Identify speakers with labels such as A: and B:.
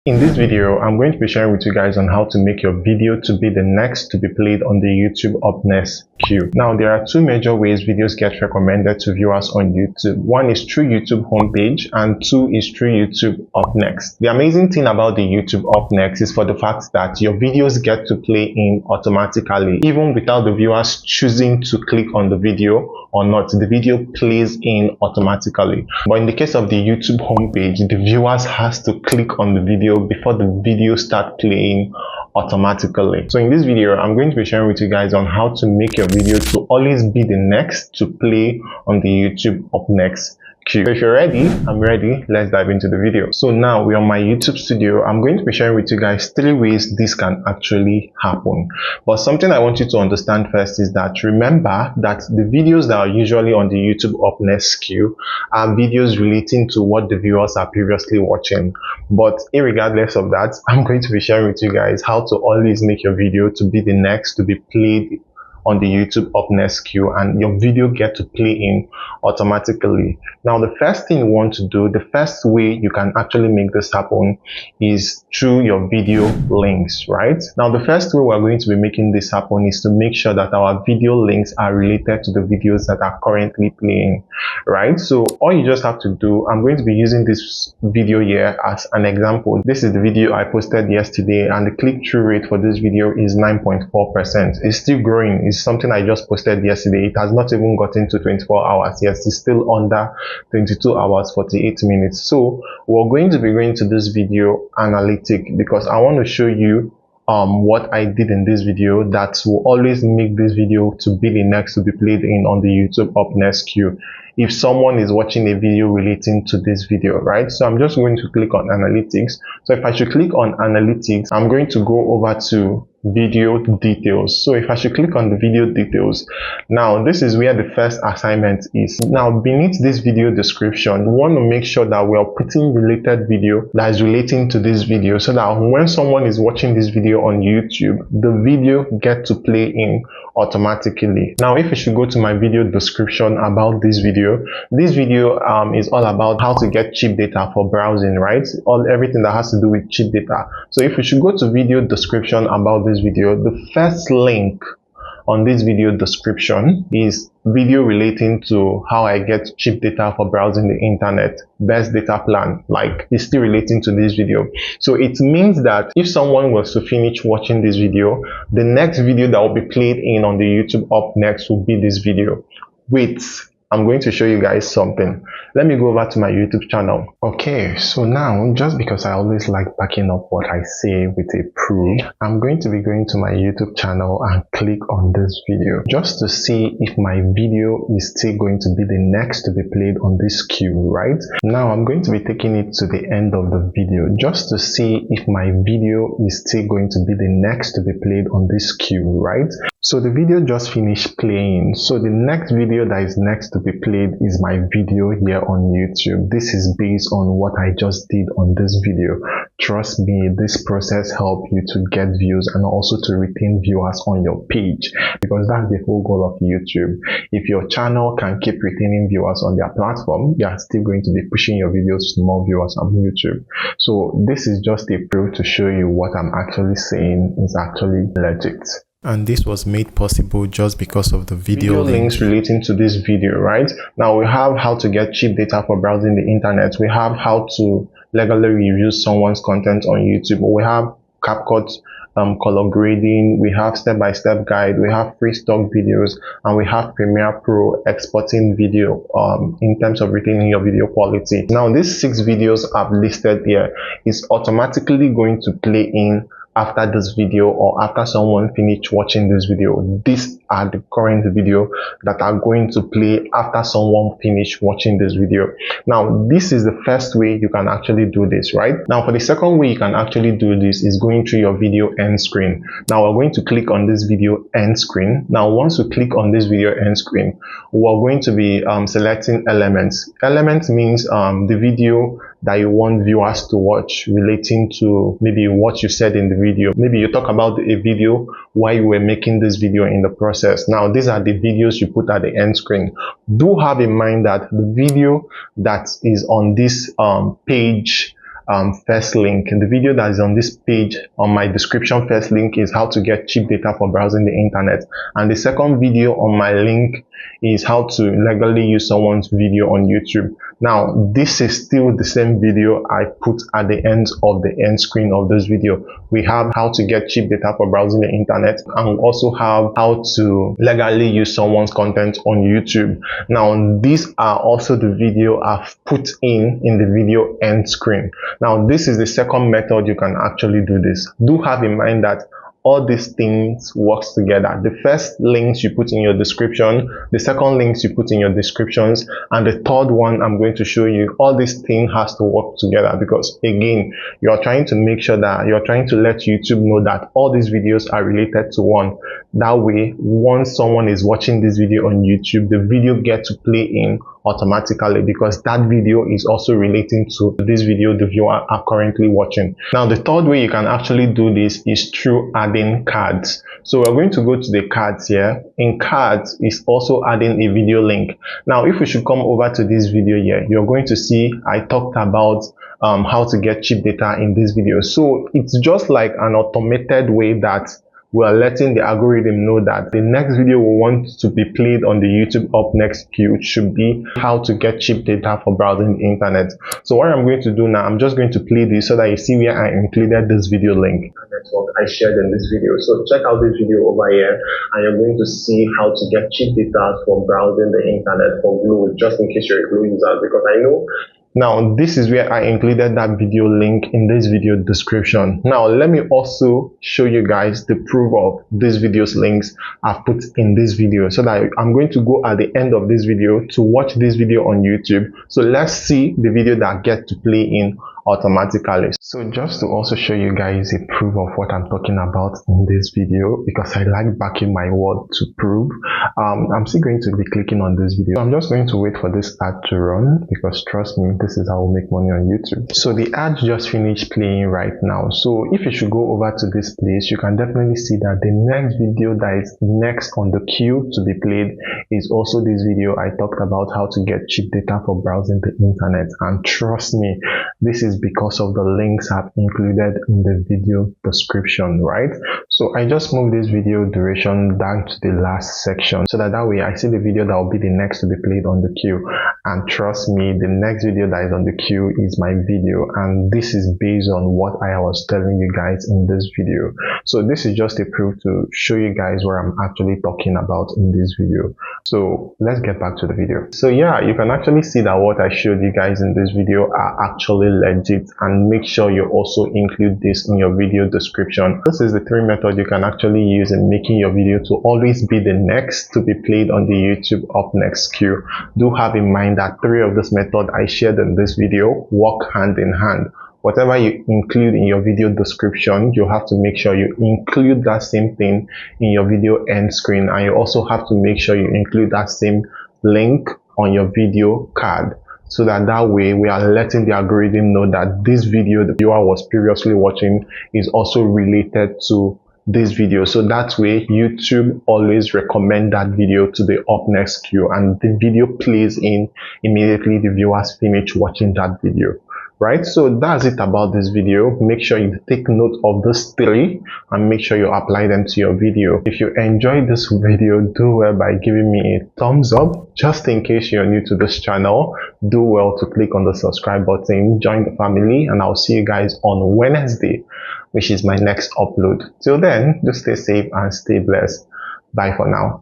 A: In this video, I'm going to be sharing with you guys on how to make your video to be the next to be played on the YouTube Up Next queue. Now, there are two major ways videos get recommended to viewers on YouTube. One is through YouTube homepage and two is through YouTube Up Next. The amazing thing about the YouTube Up Next is for the fact that your videos get to play in automatically, even without the viewers choosing to click on the video or not. The video plays in automatically. But in the case of the YouTube homepage, the viewers has to click on the video before the video start playing automatically. So in this video, I'm going to be sharing with you guys on how to make your video to always be the next to play on the YouTube Up Next queue. So if you're ready, I'm ready. Let's dive into the video. So now we're on my YouTube studio. I'm going to be sharing with you guys 3 ways this can actually happen. But something I want you to understand first is that remember that the videos that are usually on the YouTube Up Next queue are videos relating to what the viewers are previously watching. But irregardless of that, I'm going to be sharing with you guys how to always make your video to be the next to be played on the YouTube Up Next queue, and your video get to play in automatically. Now, the first thing you want to do, the first way you can actually make this happen is through your video links, right? Now, the first way we're going to be making this happen is to make sure that our video links are related to the videos that are currently playing, right? So all you just have to do, I'm going to be using this video here as an example. This is the video I posted yesterday, and the click-through rate for this video is 9.4%. It's still growing. It's something I just posted yesterday. It has not even gotten to 24 hours. Yes, it's still under 22 hours, 48 minutes. So we're going to be going to this video analytic because I want to show you what I did in this video that will always make this video to be the next to be played in on the YouTube Up Next queue if someone is watching a video relating to this video, right? So I'm just going to click on analytics. So if I should click on analytics, I'm going to go over to video details. So if I should click on the video details, now this is where the first assignment is. Now beneath this video description, we want to make sure that we are putting related video that is relating to this video, so that when someone is watching this video on YouTube, the video get to play in automatically. Now if you should go to my video description about this video is all about how to get cheap data for browsing, right? Everything that has to do with cheap data. So if you should go to video description about this video, the first link on this video description is video relating to how I get cheap data for browsing the internet, best data plan, like it's still relating to this video. So it means that if someone was to finish watching this video, the next video that will be played in on the YouTube Up Next will be this video. Wait, I'm going to show you guys something. Let me go over to my YouTube channel. Okay, so now, just because I always like backing up what I say with a proof, I'm going to be going to my YouTube channel and click on this video just to see if my video is still going to be the next to be played on this queue, right? Now I'm going to be taking it to the end of the video just to see if my video is still going to be the next to be played on this queue, right? So the video just finished playing. So the next video that is next to be played is my video here on YouTube. This is based on what I just did on this video. Trust me, this process helps you to get views and also to retain viewers on your page, because that's the whole goal of YouTube. If your channel can keep retaining viewers on their platform, you are still going to be pushing your videos to more viewers on YouTube. So this is just a proof to show you what I'm actually saying is actually legit.
B: And this was made possible just because of the video
A: links relating to this video, right? Now we have how to get cheap data for browsing the internet. We have how to legally review someone's content on YouTube. We have CapCut color grading. We have step-by-step guide. We have free stock videos, and we have Premiere Pro exporting video in terms of retaining your video quality. Now these 6 videos I've listed here is automatically going to play in after this video or after someone finished watching this video. These are the current video that are going to play after someone finished watching this video. Now this is the first way you can actually do this, right? Now for the second way you can actually do this is going through your video end screen. Now we're going to click on this video end screen. Now once you click on this video end screen, we're going to be selecting elements. Elements means the video that you want viewers to watch relating to maybe what you said in the video. Maybe you talk about a video while you were making this video in the process. Now these are the videos you put at the end screen. Do have in mind that the video that is on this page first link. The video that is on this page on my description first link is how to get cheap data for browsing the internet, and the second video on my link is how to legally use someone's video on YouTube. Now this is still the same video I put at the end of the end screen of this video. We have how to get cheap data for browsing the internet, and we also have how to legally use someone's content on YouTube. Now these are also the video I've put in the video end screen. Now this is the second method you can actually do this. Do have in mind that all these things works together. The first links you put in your description, the second links you put in your descriptions, and the third one I'm going to show you, all this thing has to work together, because again, you are trying to make sure that you're trying to let YouTube know that all these videos are related to one. That way, once someone is watching this video on YouTube, the video gets to play in automatically, because that video is also relating to this video the viewer are currently watching. Now the third way you can actually do this is through adding cards. So we're going to go to the cards here. In cards is also adding a video link. Now if we should come over to this video here, you're going to see I talked about how to get cheap data in this video. So it's just like an automated way that we are letting the algorithm know that the next video we want to be played on the YouTube Up Next queue should be how to get cheap data for browsing the internet. So what I'm going to do now, I'm just going to play this so that you see where I included this video link. Network I shared in this video. So check out this video over here, and you're going to see how to get cheap data for browsing the internet for Glo, just in case you're a Glo user, because I know. Now this is where I included that video link in this video description. Now let me also show you guys the proof of these videos links I've put in this video, so that I'm going to go at the end of this video to watch this video on YouTube. So let's see the video that gets to play in automatically. So just to also show you guys a proof of what I'm talking about in this video, because I like backing my word to prove, I'm still going to be clicking on this video. So I'm just going to wait for this ad to run, because trust me, this is how we make money on YouTube. So the ad just finished playing right now. So if you should go over to this place, you can definitely see that the next video that is next on the queue to be played is also this video I talked about how to get cheap data for browsing the internet. And trust me, this is because of the links I've included in the video description, right? So I just moved this video duration down to the last section, so that way I see the video that will be the next to be played on the queue. And trust me, the next video that is on the queue is my video, and this is based on what I was telling you guys in this video. So this is just a proof to show you guys what I'm actually talking about in this video. So let's get back to the video. So yeah, you can actually see that what I showed you guys in this video are actually legit, and make sure you also include this in your video description. This is the three methods you can actually use in making your video to always be the next to be played on the YouTube Up Next queue. Do have in mind that three of this method I shared in this video work hand in hand. Whatever you include in your video description, you have to make sure you include that same thing in your video end screen, and you also have to make sure you include that same link on your video card, so that way we are letting the algorithm know that this video the viewer was previously watching is also related to this video. So that way YouTube always recommend that video to the Up Next queue, and the video plays in immediately the viewers finish watching that video. Right, so that's it about this video. Make sure you take note of this three and make sure you apply them to your video. If you enjoyed this video, do well by giving me a thumbs up. Just in case you're new to this channel, do well to click on the subscribe button, join the family, and I'll see you guys on Wednesday, which is my next upload. Till then, just stay safe and stay blessed. Bye for now.